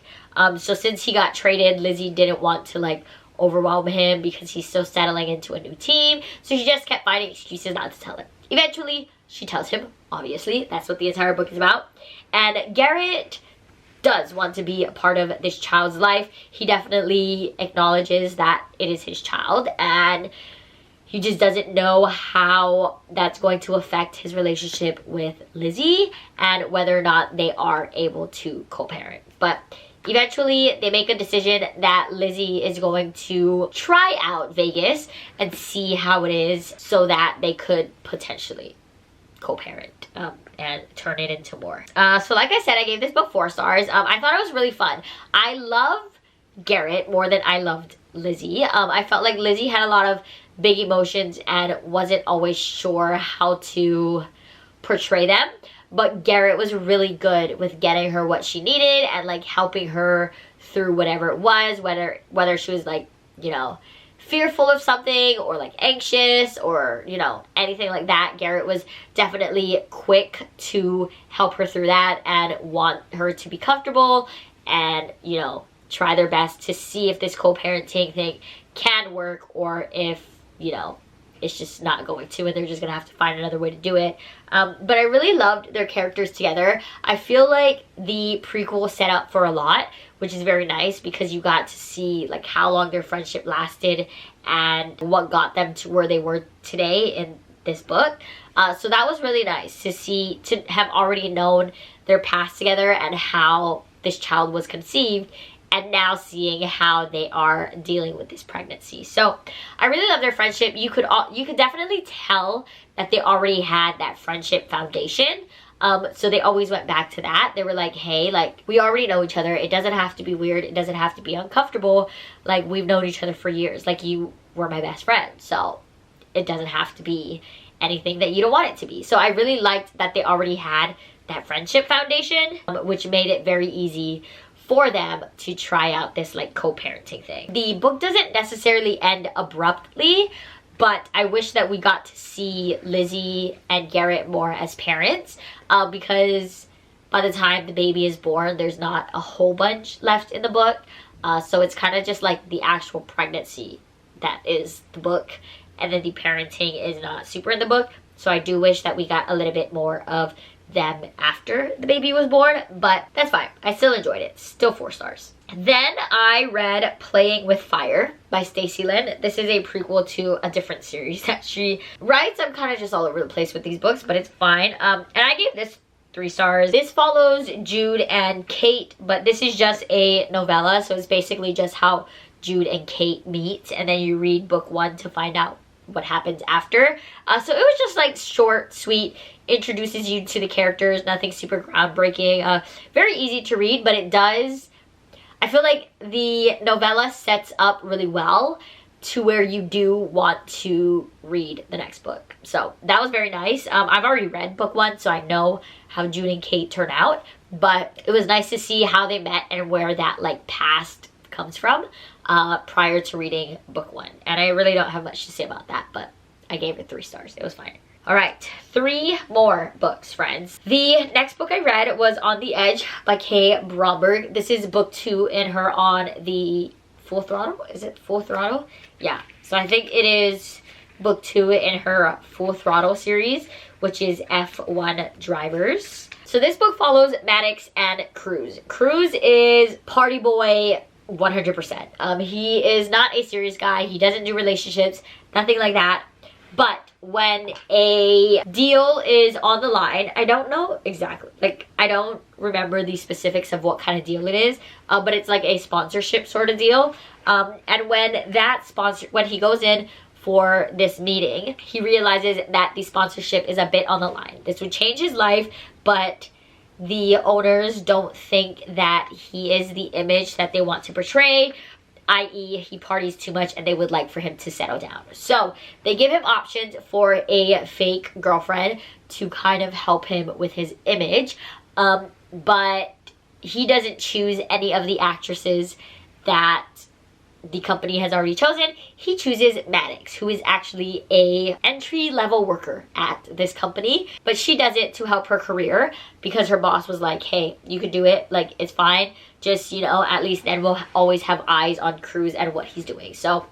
So since he got traded, Lizzie didn't want to like overwhelm him because he's still settling into a new team, so she just kept finding excuses not to tell him. Eventually she tells him, obviously. That's what the entire book is about. And Garrett does want to be a part of this child's life. He definitely acknowledges that it is his child, and he just doesn't know how that's going to affect his relationship with Lizzie and whether or not they are able to co-parent. But eventually, they make a decision that Lizzie is going to try out Vegas and see how it is, so that they could potentially co-parent and turn it into more. So like I said, I gave this book 4 stars. I thought it was really fun. I love Garrett more than I loved Lizzie. I felt like Lizzie had a lot of big emotions and wasn't always sure how to portray them. But Garrett was really good with getting her what she needed and like helping her through whatever it was, whether she was like, you know, fearful of something or like anxious or, you know, anything like that. Garrett was definitely quick to help her through that and want her to be comfortable and, you know, try their best to see if this co-parenting thing can work, or if, you know, it's just not going to, and they're just gonna have to find another way to do it. But I really loved their characters together. I feel like the prequel set up for a lot, which is very nice, because you got to see like how long their friendship lasted and what got them to where they were today in this book. So that was really nice to see, to have already known their past together and how this child was conceived, and now seeing how they are dealing with this pregnancy. So I really love their friendship. You could definitely tell that they already had that friendship foundation. So they always went back to that. They were like, hey, like, we already know each other. It doesn't have to be weird. It doesn't have to be uncomfortable. Like, we've known each other for years. Like, you were my best friend. So it doesn't have to be anything that you don't want it to be. So I really liked that they already had that friendship foundation, which made it very easy for them to try out this like co-parenting thing. The book doesn't necessarily end abruptly, but I wish that we got to see Lizzie and Garrett more as parents, because by the time the baby is born, there's not a whole bunch left in the book. So it's kind of just like the actual pregnancy that is the book, and then the parenting is not super in the book. So I do wish that we got a little bit more of them after the baby was born, but that's fine. I still enjoyed it. Still 4 stars. Then I read Playing with Fire by Stacy Lynn. This is a prequel to a different series that she writes. I'm kind of just all over the place with these books, but it's fine. And I gave this 3 stars. This follows Jude and Kate, but this is just a novella, so it's basically just how Jude and Kate meet, and then you read book 1 to find out what happens after. So it was just like short, sweet, introduces you to the characters, nothing super groundbreaking, very easy to read, but it does, I feel like the novella sets up really well to where you do want to read the next book. So that was very nice. I've already read book 1, so I know how Jude and Kate turn out, but it was nice to see how they met and where that like past comes from prior to reading book 1. And I really don't have much to say about that, but I gave it 3 stars. It was fine. All right, 3 more books, friends. The next book I read was On the Edge by Kay Bromberg. This is book 2 in her On the Full Throttle. Is it Full Throttle? Yeah, so I think it is book 2 in her Full Throttle series, which is F1 Drivers. So this book follows Maddox and Cruz. Cruz is party boy 100%. He is not a serious guy. He doesn't do relationships, nothing like that. But when a deal is on the line, I don't know exactly, like I don't remember the specifics of what kind of deal it is, but it's like a sponsorship sort of deal. And when he goes in for this meeting, he realizes that the sponsorship is a bit on the line. This would change his life, but the owners don't think that he is the image that they want to portray, i.e. he parties too much and they would like for him to settle down. So they give him options for a fake girlfriend to kind of help him with his image, but he doesn't choose any of the actresses that the company has already chosen. He chooses Maddox, who is actually a entry-level worker at this company, but she does it to help her career because her boss was like, hey, you could do it, like it's fine, just, you know, at least then we'll always have eyes on Cruz and what he's doing. So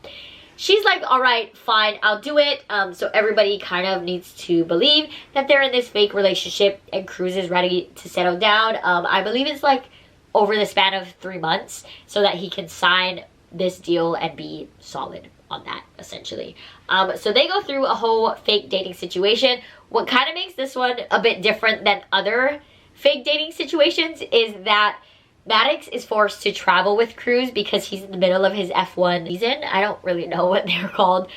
she's like, all right, fine, I'll do it. So everybody kind of needs to believe that they're in this fake relationship and Cruz is ready to settle down. I believe it's like over the span of 3 months so that he can sign this deal and be solid on that, essentially. So they go through a whole fake dating situation. What kind of makes this one a bit different than other fake dating situations is that Maddox is forced to travel with Cruz because he's in the middle of his F1 season. I don't really know what they're called.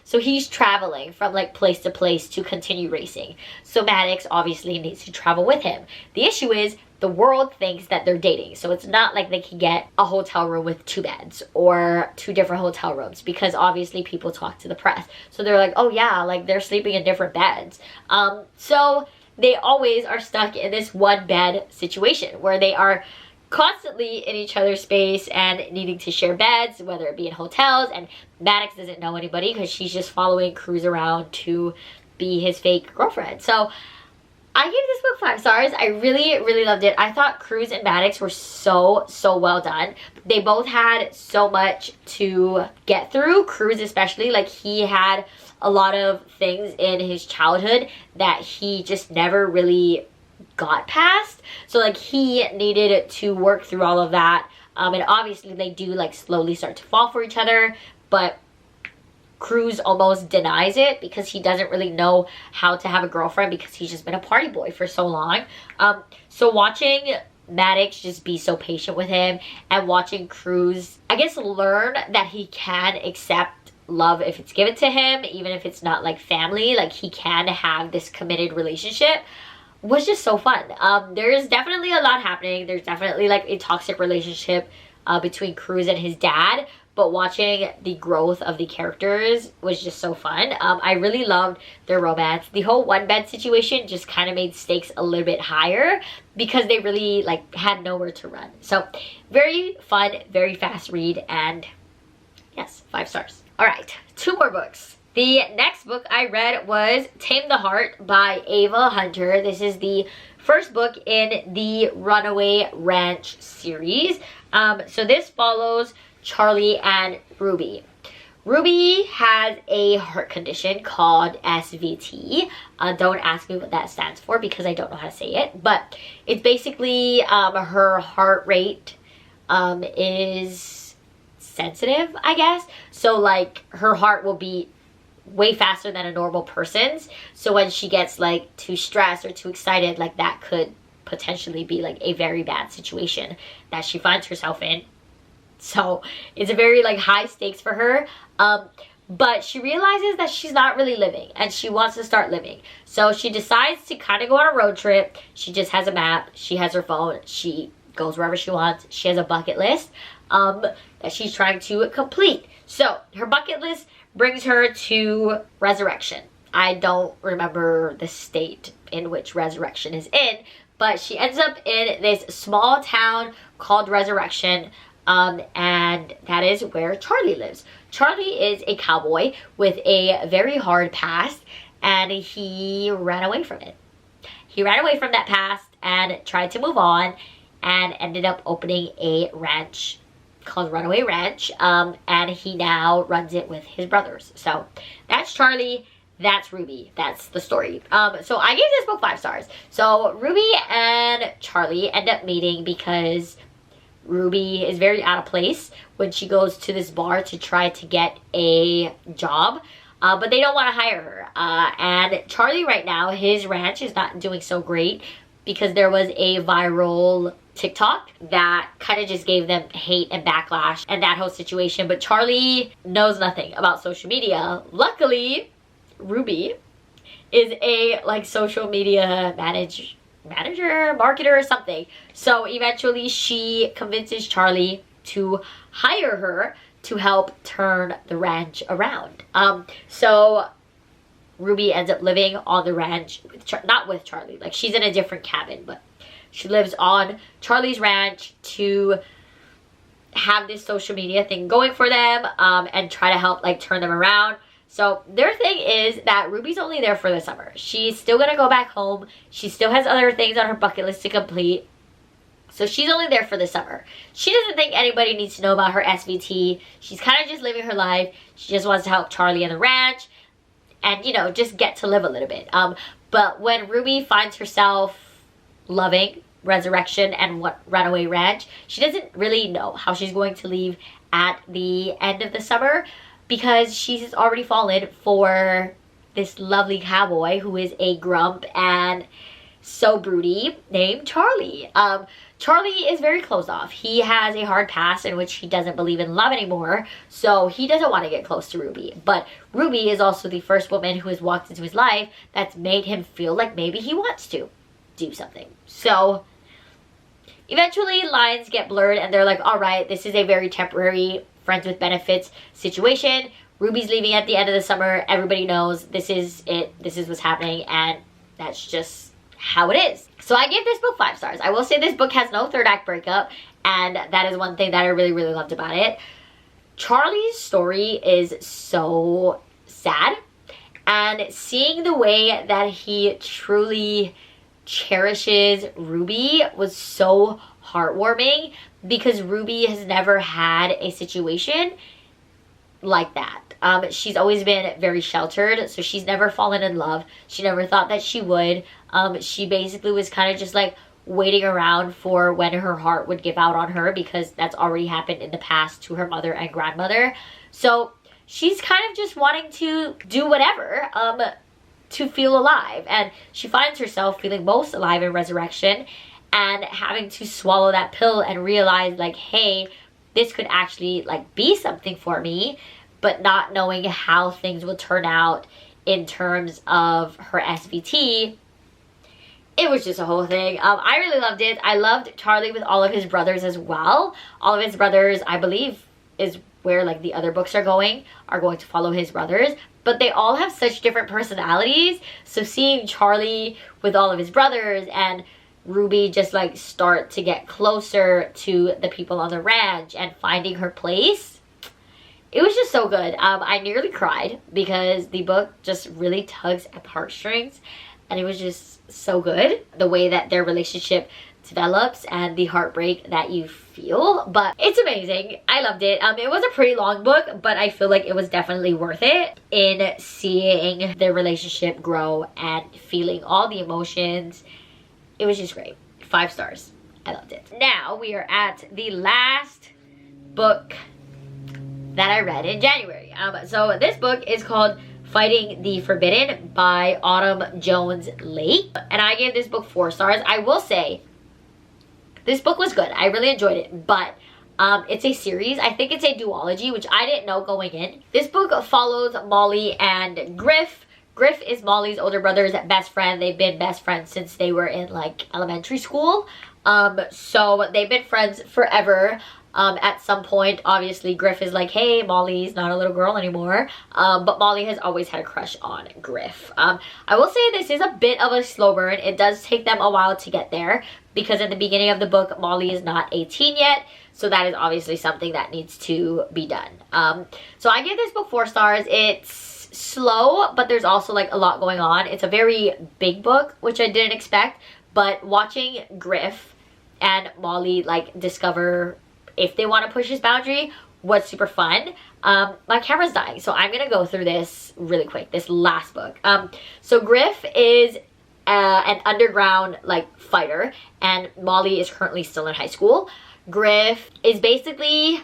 So he's traveling from like place to place to continue racing. So Maddox obviously needs to travel with him. The issue is the world thinks that they're dating. So it's not like they can get a hotel room with 2 beds or 2 different hotel rooms because obviously people talk to the press. So they're like, oh yeah, like they're sleeping in different beds. So they always are stuck in this 1-bed situation where they are constantly in each other's space and needing to share beds, whether it be in hotels, and Maddox doesn't know anybody because she's just following Cruz around to be his fake girlfriend. So I gave this book 5 stars. I really loved it. I thought Cruz and Maddox were so well done. They both had so much to get through. Cruz especially, like he had a lot of things in his childhood that he just never really got past. So like he needed to work through all of that. And obviously they do like slowly start to fall for each other, but Cruz almost denies it because he doesn't really know how to have a girlfriend because he's just been a party boy for so long. So watching Maddox just be so patient with him and watching Cruz, I guess, learn that he can accept love if it's given to him, even if it's not like family, like he can have this committed relationship, was just so fun. There's definitely a lot happening. There's definitely like a toxic relationship between Cruz and his dad, but watching the growth of the characters was just so fun. I really loved their romance. The whole one bed situation just kind of made stakes a little bit higher because they really like had nowhere to run. So very fun, very fast read, and yes, 5 stars. All right, 2 more books. The next book I read was Tame the Heart by Ava Hunter. This is the first book in the Runaway Ranch series. So this follows Charlie and Ruby. Ruby has a heart condition called SVT. Don't ask me what that stands for because I don't know how to say it. But it's basically her heart rate is sensitive, I guess. So like her heart will beat way faster than a normal person's. So when she gets like too stressed or too excited, like that could potentially be like a very bad situation that she finds herself in. So it's a very like high stakes for her. But she realizes that she's not really living and she wants to start living. So she decides to kind of go on a road trip. She just has a map. She has her phone. She goes wherever she wants. She has a bucket list that she's trying to complete. So her bucket list brings her to Resurrection. I don't remember the state in which Resurrection is in, but she ends up in this small town called Resurrection, and that is where Charlie lives. Charlie is a cowboy with a very hard past, and he ran away from it. He ran away from that past and tried to move on and ended up opening a ranch called Runaway Ranch, and he now runs it with his brothers. So that's Charlie, that's Ruby, that's the story. So I gave this book 5 stars. So Ruby and Charlie end up meeting because Ruby is very out of place when she goes to this bar to try to get a job, but they don't want to hire her. And Charlie right now, his ranch is not doing so great because there was a viral TikTok that kind of just gave them hate and backlash and that whole situation. But Charlie knows nothing about social media. Luckily, Ruby is a like social media manager, marketer or something. So eventually she convinces Charlie to hire her to help turn the ranch around. So Ruby ends up living on the ranch, not with Charlie. Like she's in a different cabin, but she lives on Charlie's ranch to have this social media thing going for them, and try to help like turn them around. So their thing is that Ruby's only there for the summer. She's still gonna go back home. She still has other things on her bucket list to complete. So she's only there for the summer. She doesn't think anybody needs to know about her SVT. She's kind of just living her life. She just wants to help Charlie and the ranch and, you know, just get to live a little bit. But when Ruby finds herself loving Resurrection and Runaway Ranch, she doesn't really know how she's going to leave at the end of the summer because she's already fallen for this lovely cowboy who is a grump and so broody named Charlie. Charlie is very closed off. He has a hard past in which he doesn't believe in love anymore, so he doesn't want to get close to Ruby. But Ruby is also the first woman who has walked into his life that's made him feel like maybe he wants to do something. So eventually lines get blurred and they're like, all right, this is a very temporary friends with benefits situation. Ruby's leaving at the end of the summer. Everybody knows this is it. This is what's happening, and that's just how it is. So I gave this book 5 stars. I will say this book has no third act breakup, and that is one thing that I really, really loved about it. Charlie's story is so sad, and seeing the way that he truly cherishes Ruby was so heartwarming because Ruby has never had a situation like that. She's always been very sheltered, so she's never fallen in love. She never thought that she would. She basically was kind of just like waiting around for when her heart would give out on her because that's already happened in the past to her mother and grandmother. So she's kind of just wanting to do whatever to feel alive, and she finds herself feeling most alive in Resurrection and having to swallow that pill and realize like, hey, this could actually like be something for me, but not knowing how things will turn out in terms of her SVT. It was just a whole thing. I really loved it. I loved Charlie with all of his brothers as well. All of his brothers, I believe, is where like the other books are going to follow his brothers, but they all have such different personalities. So seeing Charlie with all of his brothers and Ruby just like start to get closer to the people on the ranch and finding her place, it was just so good. I nearly cried because the book just really tugs at heartstrings, and it was just so good the way that their relationship develops and the heartbreak that you feel. But it's amazing. I loved it. It was a pretty long book, but I feel like it was definitely worth it in seeing their relationship grow and feeling all the emotions. It was just great. 5 stars. I loved it. Now we are at the last book that I read in January. So this book is called Fighting the Forbidden by Autumn Jones Lake, and I gave this book 4 stars. I will say this book was good. I really enjoyed it, but it's a series. I think it's a duology, which I didn't know going in. This book follows Molly and Griff. Griff is Molly's older brother's best friend. They've been best friends since they were in like elementary school. So they've been friends forever. At some point, obviously, Griff is like, hey, Molly's not a little girl anymore. But Molly has always had a crush on Griff. I will say this is a bit of a slow burn. It does take them a while to get there, because in the beginning of the book, Molly is not 18 yet. So that is obviously something that needs to be done. So I give this book 4 stars. It's slow, but there's also like a lot going on. It's a very big book, which I didn't expect. But watching Griff and Molly like discover if they want to push his boundary was super fun. My camera's dying, so I'm gonna go through this really quick, this last book. So Griff is an underground like fighter, and Molly is currently still in high school. Griff is basically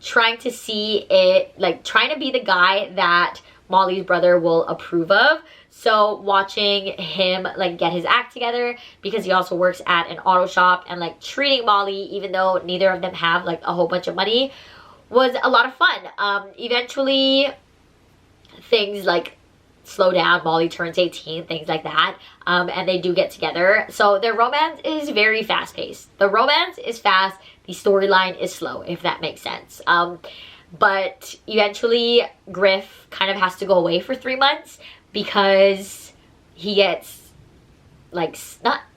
trying to see it, like trying to be the guy that Molly's brother will approve of. So watching him like get his act together, because he also works at an auto shop, and like treating Molly, even though neither of them have like a whole bunch of money, was a lot of fun. Eventually things like slow down. Molly turns 18, things like that, and they do get together. So their romance is very fast paced. The romance is fast, the storyline is slow, if that makes sense. But eventually Griff kind of has to go away for 3 months because he gets like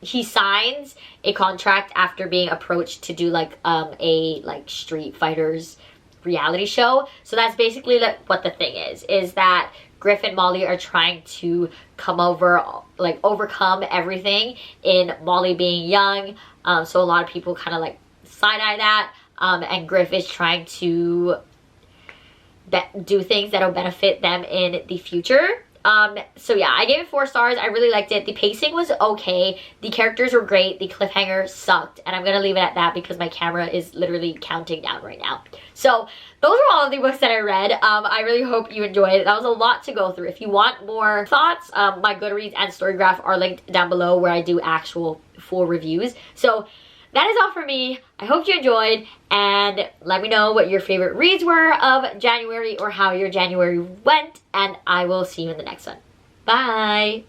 he signs a contract after being approached to do like a like Street Fighters reality show. So that's basically like what the thing is that Griff and Molly are trying to overcome everything in Molly being young. So a lot of people kind of like side-eye that, and Griff is trying to do things that'll benefit them in the future. So yeah, I gave it 4 stars. I really liked it. The pacing was okay. The characters were great. The cliffhanger sucked. And I'm gonna leave it at that because my camera is literally counting down right now. So those are all of the books that I read. I really hope you enjoyed it. That was a lot to go through. If you want more thoughts, my Goodreads and Storygraph are linked down below, where I do actual full reviews. So that is all for me. I hope you enjoyed, and let me know what your favorite reads were of January or how your January went, and I will see you in the next one. Bye!